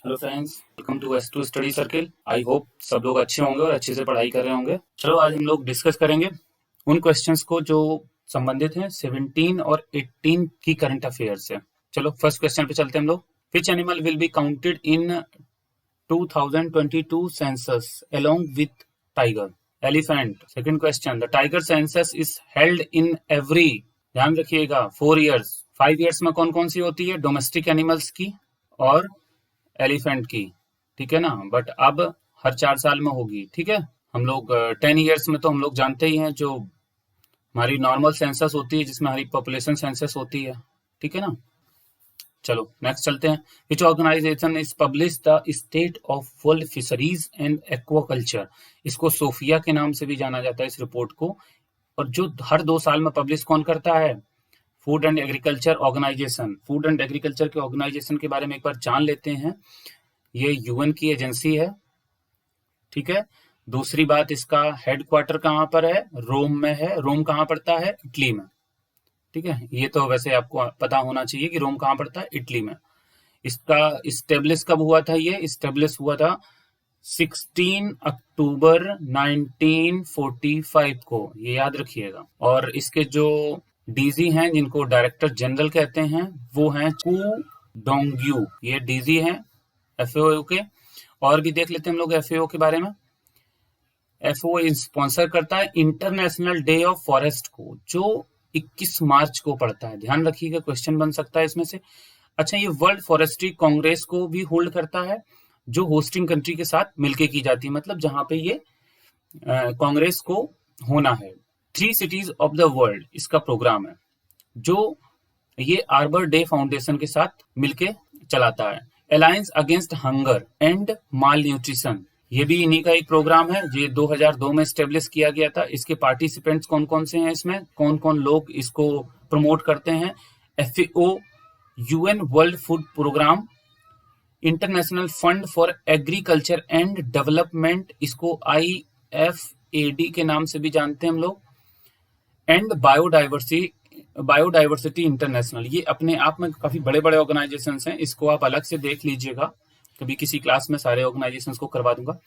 Hello friends, welcome to S2 study circle. I hope सब लोग अच्छे होंगे और अच्छे से पढ़ाई कर रहे होंगे। चलो आज हम लोग डिस्कस करेंगे उन क्वेश्चंस को जो संबंधित हैं 17 और 18 की करंट अफेयर से। चलो फर्स्ट क्वेश्चन पे चलते हैं हम लोग। Which animal will be counted in 2022 census along with tiger? Elephant. Second question, the tiger census is held in every, ध्यान रखिएगा, 4 ईयर्स। 5 ईयर्स में कौन कौन सी होती है? डोमेस्टिक एनिमल्स की और एलिफेंट की, ठीक है ना। बट अब हर 4 साल में होगी, ठीक है। हम लोग 10 ईयर्स में तो हम लोग जानते ही हैं, जो हमारी नॉर्मल सेंसस होती है, जिसमें हमारी पॉपुलेशन सेंसस होती है, ठीक है ना। चलो नेक्स्ट चलते हैं। Which organization is publish the state of world fisheries and aquaculture? इसको सोफिया के नाम से भी जाना जाता है इस रिपोर्ट को। और जो हर 2 साल में पब्लिश कौन करता है? Food and agriculture organisation. Food and agriculture के ऑर्गेनाइजेशन के बारे में एक बार जान लेते हैं। ये यूएन की एजेंसी है, ठीक है। दूसरी बात, इसका हेडक्वार्टर कहाँ पर है? रोम में है। रोम कहाँ पड़ता है? इटली में, ठीक है। ये तो वैसे आपको पता होना चाहिए कि रोम कहाँ पड़ता है, इटली में। इसका इस्टेब्लिश कब हुआ था? ये इस्टेब्लिश हुआ था 16 अक्टूबर 1945 को, ये याद रखिएगा। और इसके जो डीजी हैं, जिनको डायरेक्टर जनरल कहते हैं, वो हैं कू डोंग्यू, ये डीजी हैं एफएओ के। और भी देख लेते हैं हम लोग एफएओ के बारे में। एफएओ स्पॉन्सर करता है इंटरनेशनल डे ऑफ फॉरेस्ट को, जो 21 मार्च को पड़ता है। ध्यान रखिएगा, क्वेश्चन बन सकता है इसमें से। अच्छा, ये वर्ल्ड फॉरेस्ट्री कांग्रेस को भी होल्ड करता है, जो होस्टिंग कंट्री के साथ मिलके की जाती है, मतलब जहां पे ये कांग्रेस को होना है। 3 सिटीज ऑफ द वर्ल्ड इसका प्रोग्राम है, जो ये आर्बर डे फाउंडेशन के साथ मिलके चलाता है। Alliance against hunger and mall nutrition, ये भी इन्हीं का एक प्रोग्राम है। ये 2002 में स्टेब्लिश किया गया था। इसके पार्टिसिपेंट्स कौन कौन से हैं? इसमें कौन कौन लोग इसको प्रमोट करते हैं? FAO, UN world food programme, international fund for agriculture and development, इसको IFAD के नाम से भी जानते हैं हम लोग, एंड बायोडाइवर्सिटी इंटरनेशनल। ये अपने आप में काफी बड़े बड़े ऑर्गेनाइजेशन हैं, इसको आप अलग से देख लीजिएगा, कभी किसी क्लास में सारे ऑर्गेनाइजेशन को करवा दूंगा।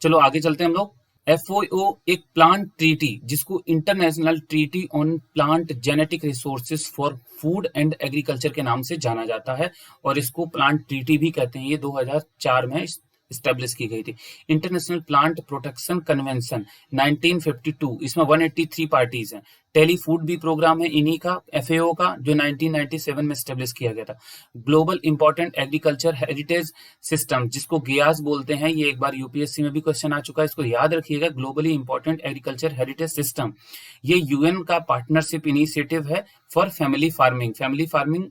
चलो आगे चलते हैं हम लोग। FOO एक प्लांट ट्रीटी, जिसको international treaty on plant genetic resources for food and agriculture के नाम से जाना जाता है, और इसको प्लांट ट्रीटी भी कहते हैं। ये 2004 में स्टेब्लिश की गई थी। इंटरनेशनल प्लांट प्रोटेक्शन कन्वेंशन 1952, इसमें 183 पार्टीज हैं। टेली फूड भी प्रोग्राम है इन्हीं का, एफएओ का, जो 1997 में स्टेब्लिश किया गया था। Global important agriculture heritage system, जिसको गियास बोलते हैं, ये एक बार यूपीएससी में भी क्वेश्चन आ चुका है, इसको याद रखिएगा। Globally important agriculture heritage system, ये यूएन का पार्टनरशिप इनिशिएटिव है for family farming. Family farming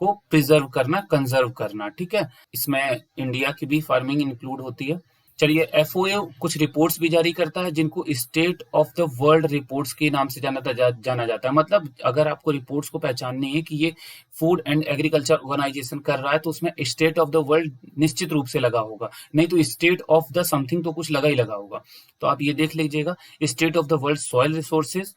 को प्रिजर्व करना, कंजर्व करना, ठीक है। इसमें इंडिया की भी फार्मिंग इंक्लूड होती है। चलिए, एफओए कुछ रिपोर्ट्स भी जारी करता है, जिनको state of the world reports के नाम से जाना जाता है। मतलब अगर आपको रिपोर्ट्स को पहचाननी है कि ये फूड एंड एग्रीकल्चर ऑर्गेनाइजेशन कर रहा है, तो उसमें स्टेट ऑफ द वर्ल्ड निश्चित रूप से लगा होगा, नहीं तो स्टेट ऑफ द समथिंग तो कुछ लगा ही लगा होगा। तो आप ये देख लीजिएगा, state of the world soil resources,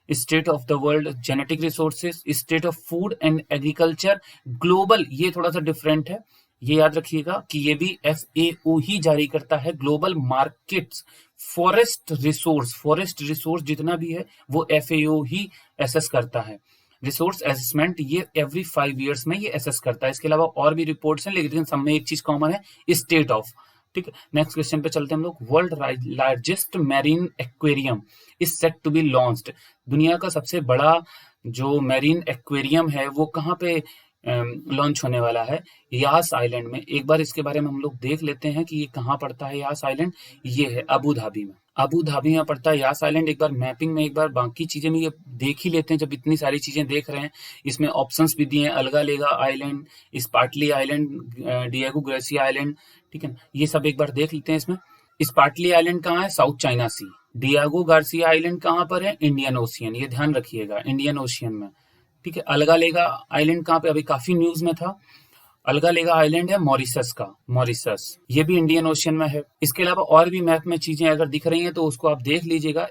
state of the world genetic resources, state of food and agriculture, global, ये थोड़ा सा डिफरेंट है, ये याद रखिएगा कि ये भी FAO ही जारी करता है। ग्लोबल मार्केट्स, फॉरेस्ट रिसोर्स जितना भी है वो FAO ही एसेस करता है। रिसोर्स असेसमेंट ये एवरी 5 ईयर्स में ये एसेस करता है। इसके अलावा और भी रिपोर्ट्स हैं, लेकिन सब में एक चीज कॉमन है, स्टेट ऑफ, ठीक है। नेक्स्ट क्वेश्चन पे चलते हैं हम लोग। World largest marine aquarium is set to be launched, दुनिया का सबसे बड़ा जो मैरीन एक्वेरियम है वो कहाँ पे लॉन्च होने वाला है? यास आइलैंड में। एक बार इसके बारे में हम लोग देख लेते हैं कि ये कहाँ पड़ता है यास आइलैंड। ये है अबू धाबी में, अबू धाबी में पड़ता है यास आइलैंड। एक बार मैपिंग में, एक बार बाकी चीजें में ये देख ही लेते हैं, जब इतनी सारी चीजें देख रहे हैं। इसमें ऑप्शंस भी दिए हैं, Agalega island, Spratly island, Diego Garcia island, ठीक है। ये सब एक बार देख लेते हैं इसमें। स्पार्टली आइलैंड कहाँ है? साउथ चाइना सी। डिएगो गार्सिया आइलैंड कहाँ पर है? इंडियन ओशियन, ये ध्यान रखिएगा, इंडियन ओशियन में, ठीक है। अलगालेगा आइलैंड कहाँ पे? अभी काफी न्यूज में था। अलगा लेगा आइलैंड है मॉरिशस का, मॉरिशस, ये भी इंडियन ओशियन में है। इसके अलावा और भी मैप में चीजें अगर दिख रही हैं तो उसको आप देख लीजिएगा।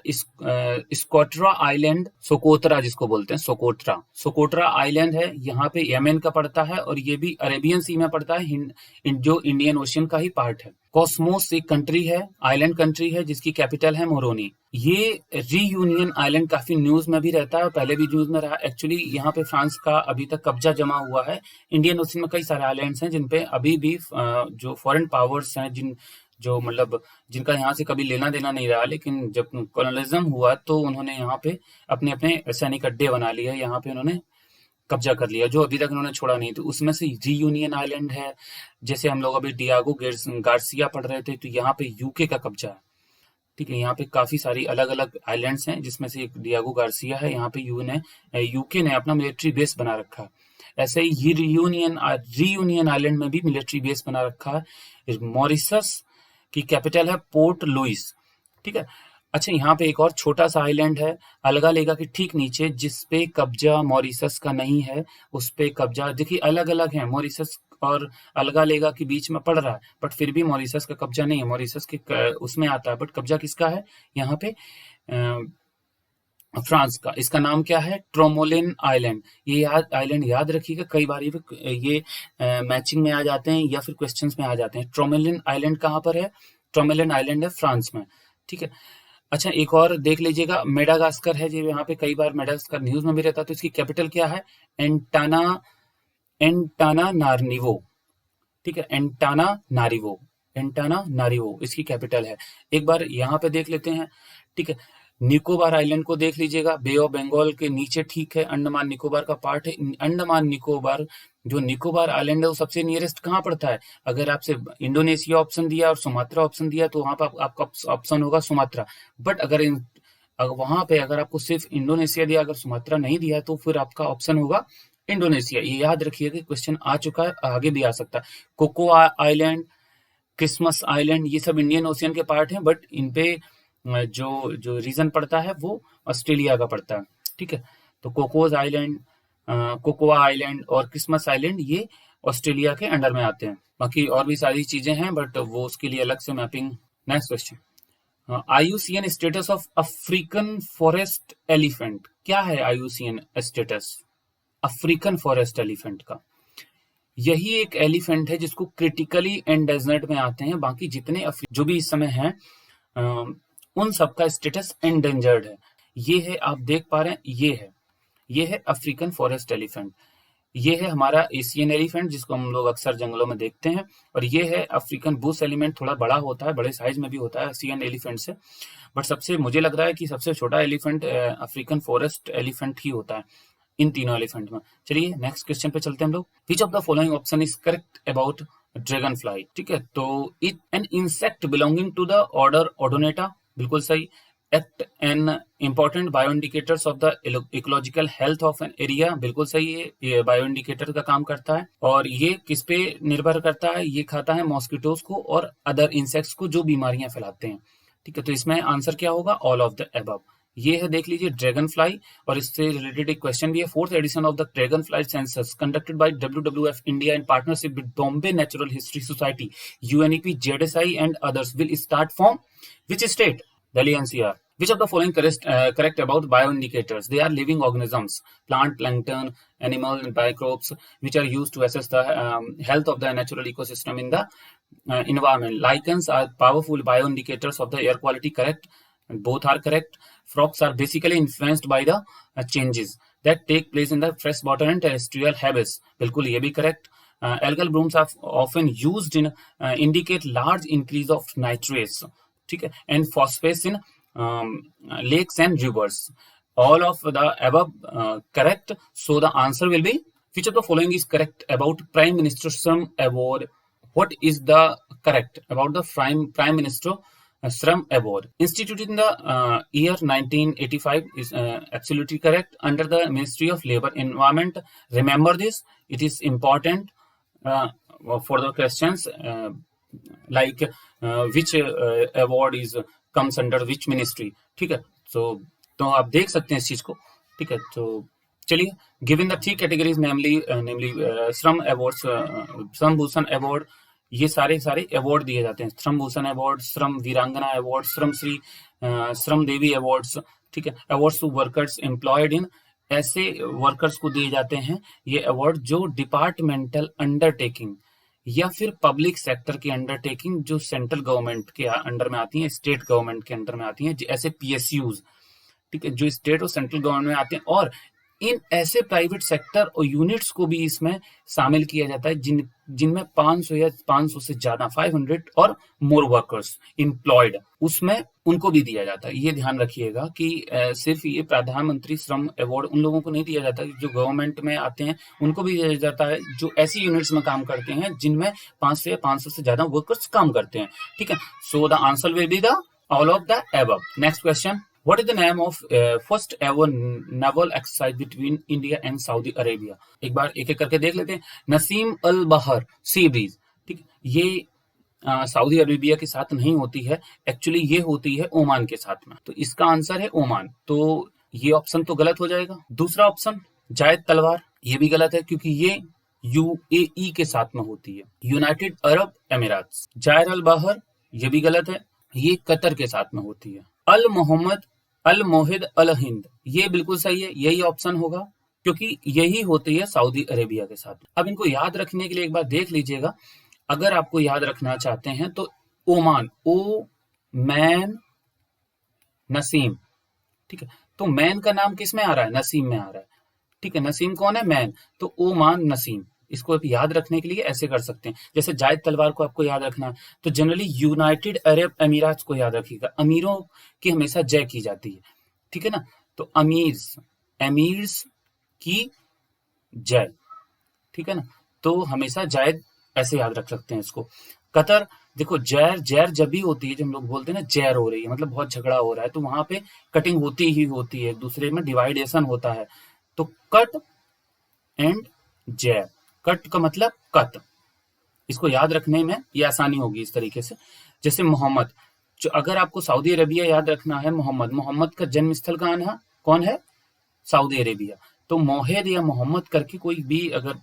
स्कोट्रा आइलैंड, सोकोत्रा जिसको बोलते हैं, सोकोट्रा, सोकोट्रा आइलैंड है, यहाँ पे यमन का पड़ता है और ये भी अरेबियन सी में पड़ता है, जो इंडियन ओशियन का ही पार्ट है। कॉस्मोस एक कंट्री है, आइलैंड कंट्री है, जिसकी कैपिटल है मोरोनी। ये रीयूनियन आइलैंड काफी न्यूज में भी रहता है, पहले भी न्यूज में रहा। एक्चुअली यहाँ पे फ्रांस का अभी तक कब्जा जमा हुआ है। इंडियन ओशन में कई सारे आइलैंड्स हैं जिनपे अभी भी जो फॉरेन पावर्स हैं, जो मतलब जिनका यहाँ से कभी लेना देना नहीं रहा, लेकिन जब कॉलोनिज्म हुआ तो उन्होंने यहाँ पे अपने अपने सैनिक अड्डे बना लिए, यहाँ पे उन्होंने कब्जा कर लिया, जो अभी तक उन्होंने छोड़ा नहीं। तो उसमें से रीयूनियन आइलैंड है, जैसे हम लोग अभी डियागो गार्सिया पढ़ रहे थे, तो यहाँ पे यूके का कब्जा है। ठीक है, यहाँ पे काफी सारी अलग अलग आइलैंड्स हैं, जिसमें से एक डियागो गार्सिया है। यहाँ पे यूके ने अपना मिलिट्री बेस बना रखा है। ऐसे ही ये रीयूनियन आइलैंड में भी मिलिट्री बेस बना रखा है। मॉरिशस की कैपिटल है पोर्ट लुइस। ठीक है, अच्छा यहाँ पे एक और छोटा सा आइलैंड है अलगा लेगा के ठीक नीचे, जिसपे कब्जा मॉरिशस का नहीं है, उस पे कब्जा, देखिए अलग अलग है, मॉरिशस और अलगा लेगा के बीच में पड़ रहा है, बट फिर भी मॉरिशस का कब्जा नहीं है, मॉरिशस के उसमें आता है, बट कब्जा किसका है यहाँ पे? फ्रांस का। इसका नाम क्या है? ट्रोमोलिन आइलैंड। ये आइलैंड याद रखिएगा, कई बार ये मैचिंग में आ जाते हैं या फिर क्वेश्चंस में आ जाते हैं। ट्रोमोलिन आइलैंड कहाँ पर है? ट्रोमोलिन आइलैंड है फ्रांस में। ठीक है, अच्छा एक और देख लीजिएगा, मेडागास्कर है, जो यहाँ पे कई बार मेडागास्कर न्यूज में भी रहता है। तो इसकी कैपिटल क्या है? एंटाना नारिवो। ठीक है, एंटाना नारिवो इसकी कैपिटल है। एक बार यहाँ पे देख लेते हैं। ठीक है, निकोबार आइलैंड को देख लीजिएगा, बे ऑफ बंगाल के नीचे, ठीक है, अंडमान निकोबार का पार्ट है। अंडमान निकोबार, जो निकोबार आइलैंड है, वो सबसे नियरेस्ट कहाँ पड़ता है? अगर आपसे इंडोनेशिया ऑप्शन दिया और सुमात्रा ऑप्शन दिया तो वहां पर आपका ऑप्शन होगा सुमात्रा। बट अगर वहां पे अगर आपको सिर्फ इंडोनेशिया दिया, अगर सुमात्रा नहीं दिया, तो फिर आपका ऑप्शन होगा इंडोनेशिया। ये याद रखिएगा, क्वेश्चन आ चुका है, आगे भी आ सकता है। कोकोआ आइलैंड, क्रिसमस आइलैंड, ये सब इंडियन ओशियन के पार्ट हैं, बट इनपे जो जो रीजन पड़ता है वो ऑस्ट्रेलिया का पड़ता है। ठीक है, तो कोकोआ आइलैंड और क्रिसमस आइलैंड ये ऑस्ट्रेलिया के अंडर में आते हैं। बाकी और भी सारी चीजें हैं, बट वो उसके लिए अलग से mapping. Next question, IUCN status of African forest elephant. क्या है IUCN status African forest elephant का? यही एक एलिफेंट है जिसको क्रिटिकली एंडेंजर्ड में आते हैं। बाकी जितने जो भी इस समय हैं, उन सबका स्टेटस एंडेंजर्ड है। ये है, आप देख पा रहे हैं, ये है अफ्रीकन फॉरेस्ट एलिफेंट। ये है हमारा एशियन एलिफेंट, जिसको हम लोग अक्सर जंगलों में देखते हैं, और ये है अफ्रीकन बुश एलिफेंट। थोड़ा बड़ा होता है, बड़े साइज में भी होता है एशियन एलिफेंट से, बट सबसे मुझे लग रहा है कि सबसे छोटा एलिफेंट अफ्रीकन फॉरेस्ट एलिफेंट ही होता है इन तीनों एलिफेंट में। चलिए नेक्स्ट क्वेश्चन पे चलते हैं हम लोग। Which of the following option is correct about dragonfly? ठीक है, तो it an insect belonging to the order Odonata, बिल्कुल सही। Act an important bioindicators of the ecological health of an area, बिल्कुल सही है, ये बायो इंडिकेटर का काम करता है। और ये किस पे निर्भर करता है? ये खाता है मॉस्किटोज को और अदर इंसेक्ट्स को जो बीमारियां फैलाते हैं। ठीक है, तो इसमें आंसर क्या होगा? All of the above. ये है, देख लीजिए, ड्रैगन फ्लाई। और इससे रिलेटेड एक क्वेश्चन भी है। 4th edition of the dragonfly census conducted by WWF India in partnership with Bombay natural history society, UNEP, ZSI and others will start from which state? Delhi NCR. Which of the following correct about bioindicators? They are living organisms, plant, plankton, animal, and microbes, which are used to assess the health of the natural ecosystem in the environment. Lichens are powerful bioindicators of the air quality. Correct. Both are correct. Frogs are basically influenced by the changes that take place in the freshwater and terrestrial habits. बिल्कुल ये भी correct. Algal blooms are often used in indicate large increase of nitrates. ठीक है, and phosphates in lakes and rivers. All of the above correct, so the answer will be which of the following is correct about Prime Minister Shram Award? What is the correct about the Prime Minister Shram Award? Instituted in the year 1985 is absolutely correct, under the Ministry of Labour Environment. Remember this, it is important for the questions like which award is comes under which ministry. ठीक है, तो आप देख सकते हैं इस चीज को। ठीक है, तो चलिए, गिवन द 3 कैटेगरीज नेमली श्रम अवार्ड्स, श्रम भूषण अवार्ड, ये सारे अवार्ड दिए जाते हैं। श्रम भूषण अवार्ड, श्रम वीरांगना अवार्ड, श्रम श्री, श्रम देवी अवार्ड्स, ठीक है। Awards to workers employed in, ऐसे वर्कर्स को दिए जाते हैं ये अवार्ड जो डिपार्टमेंटल अंडरटेकिंग या फिर पब्लिक सेक्टर की अंडरटेकिंग जो सेंट्रल गवर्नमेंट के अंडर में आती हैं, स्टेट गवर्नमेंट के अंडर में आती हैं, ऐसे पीएसयूज, ठीक है, जो स्टेट और सेंट्रल गवर्नमेंट में आते हैं। और इन ऐसे प्राइवेट सेक्टर और यूनिट्स को भी इसमें शामिल किया जाता है जिनमें 500 या 500 से ज्यादा 500 और मोर वर्कर्स एम्प्लॉयड, उसमें उनको भी दिया जाता है। ये ध्यान रखिएगा कि सिर्फ ये प्रधानमंत्री श्रम अवार्ड उन लोगों को नहीं दिया जाता जो गवर्नमेंट में आते हैं, उनको भी दिया जाता है जो ऐसी यूनिट्स में काम करते हैं जिनमें 500 या 500 से ज्यादा वर्कर्स काम करते हैं, ठीक है। सो the answer will be the all of the above. Next question, What is the name of first ever naval exercise between India and Saudi Arabia? एक बार एक एक करके देख लेते हैं। नसीम अल बहर सी ब्रीज, ठीक, ये सऊदी अरेबिया के साथ नहीं होती है, एक्चुअली ये होती है ओमान के साथ में, तो इसका आंसर है ओमान। तो ये ऑप्शन तो गलत हो जाएगा। दूसरा ऑप्शन जायद तलवार, ये भी गलत है क्योंकि ये यूएई के साथ में होती है, यूनाइटेड अरब अमीरात। जायद अल बहर, ये भी गलत है, ये कतर के साथ में होती है। अल मोहम्मद अल मोहिद अल हिंद, ये बिल्कुल सही है, यही ऑप्शन होगा क्योंकि यही होती है सऊदी अरेबिया के साथ। अब इनको याद रखने के लिए एक बार देख लीजिएगा, अगर आपको याद रखना चाहते हैं तो ओमान, ओ मैन नसीम, ठीक है। तो मैन का नाम किस में आ रहा है? नसीम में आ रहा है, ठीक है। नसीम कौन है? मैन, तो ओमान नसीम। इसको आप याद रखने के लिए ऐसे कर सकते हैं। जैसे जायद तलवार को आपको याद रखना है तो जनरली यूनाइटेड अरब अमीरात को याद रखिएगा, अमीरों की हमेशा जय की जाती है, ठीक है ना। तो अमीर्स की जय, ठीक है ना, तो हमेशा जायद ऐसे याद रख सकते हैं इसको। कतर, देखो जैर जब भी होती है, जब हम लोग बोलते हैं ना जैर हो रही है, मतलब बहुत झगड़ा हो रहा है, तो वहां पे कटिंग होती ही होती है, एक दूसरे में डिवाइडेशन होता है। तो कट एंड जैर, कट का मतलब कत, इसको याद रखने में ये आसानी होगी इस तरीके से। जैसे मोहम्मद, जो अगर आपको सऊदी अरेबिया याद रखना है, मोहम्मद का जन्म स्थल कौन है? Saudi Arabia. तो मोहिद या मोहम्मद करके कोई भी अगर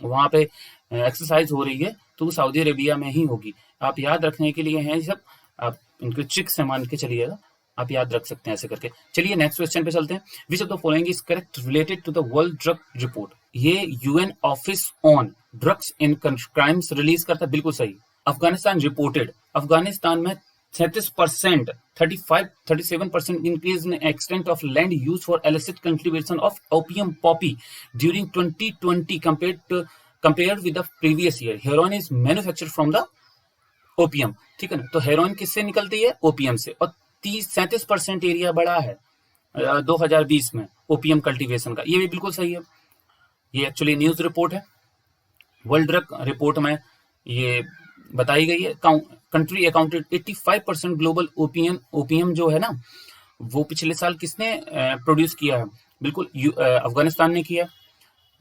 वहां पे एक्सरसाइज हो रही है तो वो सऊदी अरेबिया में ही होगी। आप याद रखने के लिए हैं सब, आप इनके ट्रिक से मान के चलिएगा, आप याद रख सकते हैं ऐसे करके। चलिए नेक्स्ट क्वेश्चन पे चलते हैं। Which of the following is correct related to the World Drug Report? ये UN Office on Drugs and Crimes release करता है, बिल्कुल सही। अफगानिस्तान रिपोर्टेड, अफगानिस्तान में 37%, 37% increase in extent of land used for illicit cultivation of opium poppy during 2020 compared with the previous year. Heroin is manufactured from the opium, ठीक है ना। तो heroin किससे निकलती है? ओपियम से। और 37% एरिया बढ़ा है 2020 में ओपियम कल्टीवेशन का, ये भी बिल्कुल सही है। ये एक्चुअली न्यूज रिपोर्ट है, वर्ल्ड ड्रग रिपोर्ट में ये बताई गई है। कंट्री अकाउंटेड 85% ग्लोबल ओपियम जो है ना, वो पिछले साल किसने प्रोड्यूस किया है? बिल्कुल अफगानिस्तान ने किया।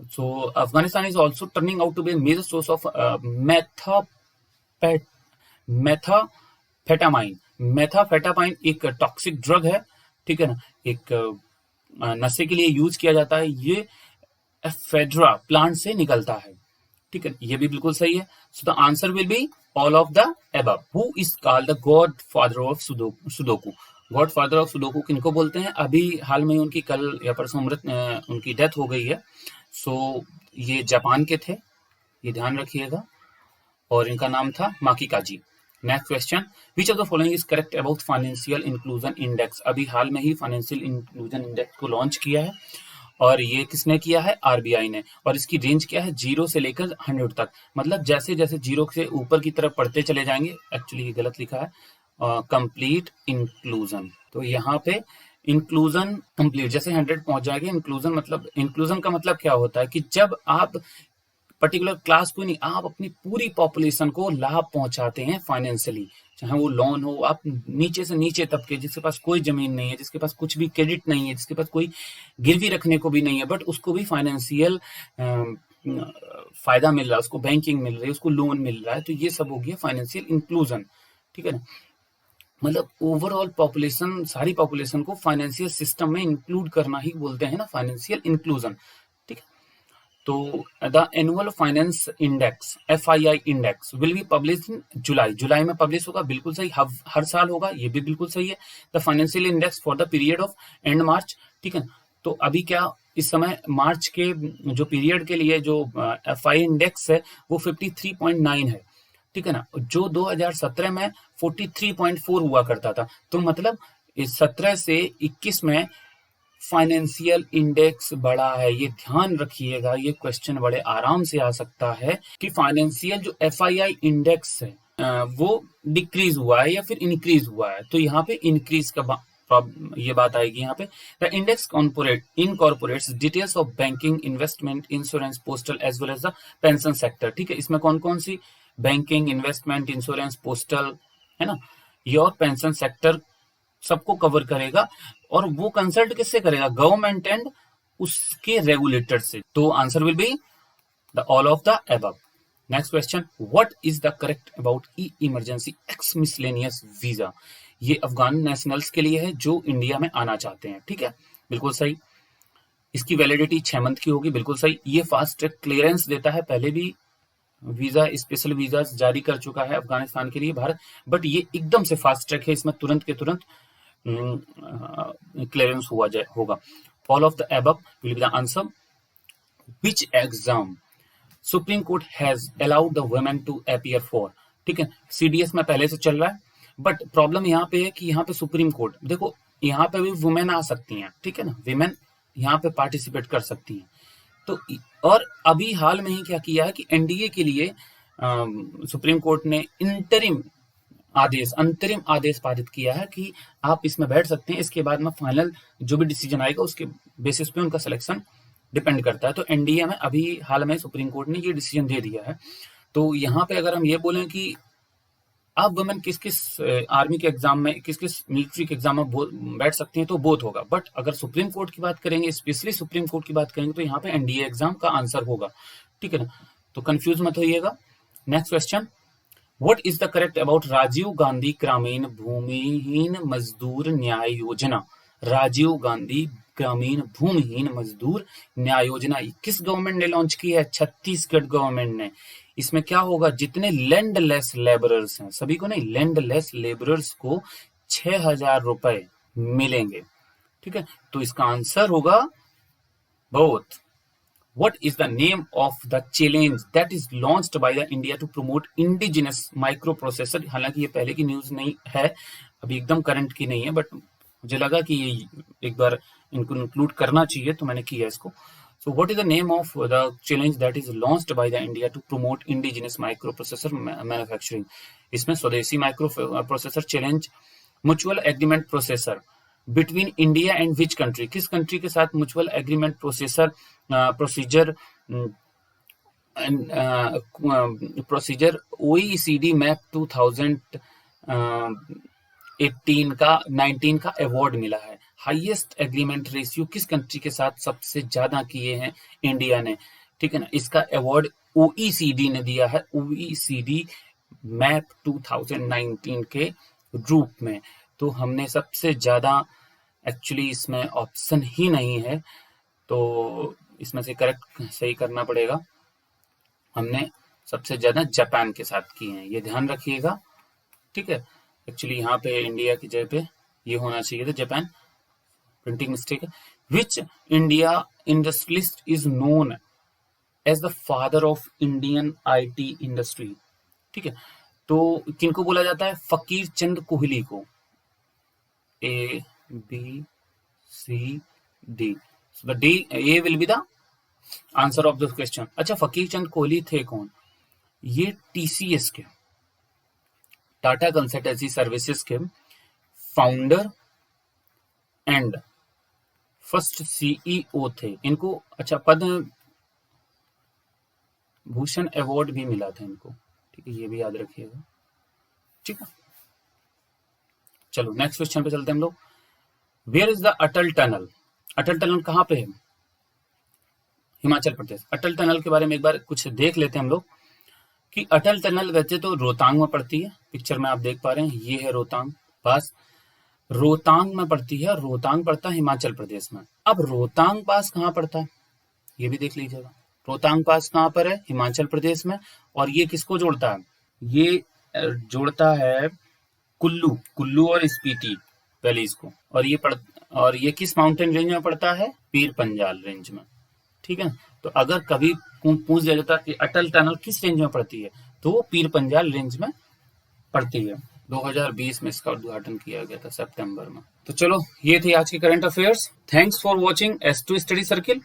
So Afghanistan is also turning out to be major source of methamphetamine. Methamphetamine एक टॉक्सिक ड्रग है, ठीक है ना, एक नशे के लिए यूज किया जाता है। ये फेड्रा प्लांट से निकलता है, ठीक है, ये भी बिल्कुल सही है। सो the answer will be all of the above. Who is called the God father of sudoku? God father of sudoku किनको बोलते हैं? अभी हाल में उनकी कल या परसों उनकी डेथ हो गई है। सो ये जापान के थे, ये ध्यान रखिएगा, और इनका नाम था Maki Kaji. Next question, which of the following is correct about financial inclusion index? अभी हाल में ही फाइनेंशियल इंक्लूजन इंडेक्स को लॉन्च किया है, और ये किसने किया है? आरबीआई ने। और इसकी रेंज क्या है? 0 से लेकर 100 तक, मतलब जैसे जैसे 0 से ऊपर की तरफ पढ़ते चले जाएंगे। एक्चुअली ये गलत लिखा है, कंप्लीट इंक्लूजन। तो यहाँ पे इंक्लूजन कंप्लीट, जैसे 100 पहुंच जाएंगे। इंक्लूजन का मतलब क्या होता है कि जब आप पर्टिकुलर क्लास को नहीं, आप अपनी पूरी पॉपुलेशन को लाभ पहुंचाते हैं फाइनेंशियली, चाहे वो लोन हो, आप नीचे से नीचे तबके, जिसके पास कोई जमीन नहीं है, जिसके पास कुछ भी क्रेडिट नहीं है, जिसके पास कोई गिरवी रखने को भी नहीं है, बट उसको भी फाइनेंशियल फायदा मिल रहा है, उसको बैंकिंग मिल रही है, उसको लोन मिल रहा है, तो ये सब हो गया फाइनेंशियल इंक्लूजन, ठीक है ना। मतलब ओवरऑल पॉपुलेशन, सारी पॉपुलेशन को फाइनेंशियल सिस्टम में इंक्लूड करना ही बोलते हैं ना, फाइनेंशियल इंक्लूजन। ठीक है, तो the annual finance index FII index will be publish in July, जुलाई में पब्लिश होगा, बिल्कुल सही, हर साल होगा, ये भी बिल्कुल सही है। The financial index for the period of end March, ठीक है, तो अभी क्या इस समय मार्च के जो पीरियड के लिए जो FI इंडेक्स है वो 53.9 है, ठीक है ना, जो 2017 में 43.4 हुआ करता था। तो मतलब इस 17 से 21 में फाइनेंशियल इंडेक्स बढ़ा है, ये ध्यान रखिएगा, ये क्वेश्चन बड़े आराम से आ सकता है कि फाइनेंशियल जो FII इंडेक्स है वो डिक्रीज हुआ है या फिर इंक्रीज हुआ है। तो यहाँ पे इंक्रीज का ये बात आएगी यहाँ पे। The index incorporates details of banking, investment, insurance, postal as well as the pension sector. ठीक है, इसमें कौन कौन सी बैंकिंग, इन्वेस्टमेंट, इंश्योरेंस, पोस्टल, है ना, ये और पेंशन सेक्टर सबको कवर करेगा। और वो कंसल्ट किससे करेगा? गवर्नमेंट एंड उसके रेगुलेटर से। तो answer will be the all of the above. Next question, what is the correct about E emergency x miscellaneous visa? ये अफगान नेशनल्स के लिए है जो इंडिया में आना चाहते हैं। ठीक है, बिल्कुल सही। इसकी वैलिडिटी 6 मंथ की होगी, बिल्कुल सही। ये फास्ट ट्रैक क्लियरेंस देता है, पहले भी वीजा, स्पेशल वीजा जारी कर चुका है अफगानिस्तान के लिए भारत, बट ये एकदम से फास्ट ट्रैक है, इसमें तुरंत के तुरंत क्लियरेंस होगा। All of the above will be the answer. Which exam supreme court has allowed the women to appear for? ठीक है, CDS में पहले से चल रहा है, बट प्रॉब्लम यहाँ पे है कि यहाँ पे सुप्रीम कोर्ट, देखो यहाँ पे भी वुमेन आ सकती हैं, ठीक है ना, विमेन यहाँ पे पार्टिसिपेट कर सकती हैं। तो और अभी हाल में ही क्या किया है कि NDA के लिए सुप्रीम कोर्ट ने अंतरिम आदेश पारित किया है कि आप इसमें बैठ सकते हैं। इसके बाद में फाइनल जो भी डिसीजन आएगा उसके बेसिस पे उनका सिलेक्शन डिपेंड करता है। तो NDA में अभी हाल में सुप्रीम कोर्ट ने ये डिसीजन दे दिया है। तो यहाँ पे अगर हम ये बोलें कि आप वुमेन किस किस आर्मी के एग्जाम में, किस किस मिलिट्री के एग्जाम में बैठ सकती हैं, तो बोथ होगा। बट अगर सुप्रीम कोर्ट की बात करेंगे, स्पेशली सुप्रीम कोर्ट की बात करेंगे, तो यहाँ पे NDA एग्जाम का आंसर होगा। ठीक है ना, तो कंफ्यूज मत होइएगा। Next question, what is the correct about Rajiv Gandhi Grameen Bhumiheen मजदूर न्याय योजना? राजीव गांधी ग्रामीण भूमिहीन मजदूर न्याय योजना किस गवर्नमेंट ने लॉन्च की है? छत्तीसगढ़ गवर्नमेंट ने। इसमें क्या होगा, जितने लैंडलेस लेबरर्स हैं सभी को नहीं, लैंडलेस लेबरर्स को 6,000 रुपए मिलेंगे। ठीक है, तो इसका आंसर होगा both. What is the name of the challenge that is launched by the India to promote indigenous microprocessor? हालांकि ये पहले की न्यूज नहीं है, अभी एकदम करंट की नहीं है, बट मुझे लगा कि ये एक बार इनको इंक्लूड करना चाहिए, तो मैंने किया इसको। So what is the name of the challenge that is launched by the India to promote indigenous microprocessor manufacturing? इसमें स्वदेशी microprocessor challenge, mutual agreement processor between India and which country? किस कंट्री के साथ mutual agreement procedure OECD map 2018 का 19 का award मिला है। Highest agreement ratio किस कंट्री के साथ सबसे ज्यादा किए हैं? इंडिया ने। ठीक है ना, इसका अवार्ड OECD ने दिया है, OECD मैप 2019 के रूप में। तो हमने सबसे ज्यादा, एक्चुअली इसमें ऑप्शन ही नहीं है, तो इसमें से करेक्ट सही करना पड़ेगा। हमने सबसे ज्यादा जापान के साथ किए हैं, ये ध्यान रखिएगा। ठीक है, एक्चुअली यहाँ पे इंडिया की जगह पे ये होना चाहिए था जापान, प्रिंटिंग मिस्टेक है। Which India industrialist is known as the father of Indian IT industry? ठीक है, तो किनको बोला जाता है? फकीर चंद कोहली को। ABCD, so the A will be the answer of this question। अच्छा, फकीर चंद कोहली थे कौन? ये TCS के, टाटा कंसल्टेंसी सर्विसेज के फाउंडर एंड फर्स्ट CEO थे। इनको अच्छा पद्म भूषण अवार्ड भी मिला था इनको। ठीक है, ये भी याद रखिएगा। ठीक है, चलो नेक्स्ट क्वेश्चन पे चलते हैं हम लोग। Where is the Atal tunnel? Atal tunnel कहाँ पे है? हिमाचल प्रदेश। अटल टनल के बारे में एक बार कुछ देख लेते हैं हम लोग कि अटल टनल वैसे तो रोहतांग में पड़ती है, पिक्चर में आप देख पा रहे हैं, ये है रोहतांग, पास रोहतांग में पड़ती है, रोहतांग पड़ता है हिमाचल प्रदेश में। अब रोहतांग पास कहाँ पड़ता है ये भी देख लीजिएगा। रोहतांग पास कहाँ पर है? हिमाचल प्रदेश में। और ये किसको जोड़ता है? ये जोड़ता है कुल्लू, कुल्लू और स्पीति वैलीज को। और ये किस माउंटेन रेंज में पड़ता है? पीर पंजाल रेंज में। ठीक है, तो अगर कभी पूछ दिया जाता कि अटल टनल किस रेंज में पड़ती है, तो वो पीर पंजाल रेंज में पड़ती है। 2020 में इसका उद्घाटन किया गया था सितंबर में। तो चलो, ये थी आज की current affairs. Thanks for watching S2 study circle.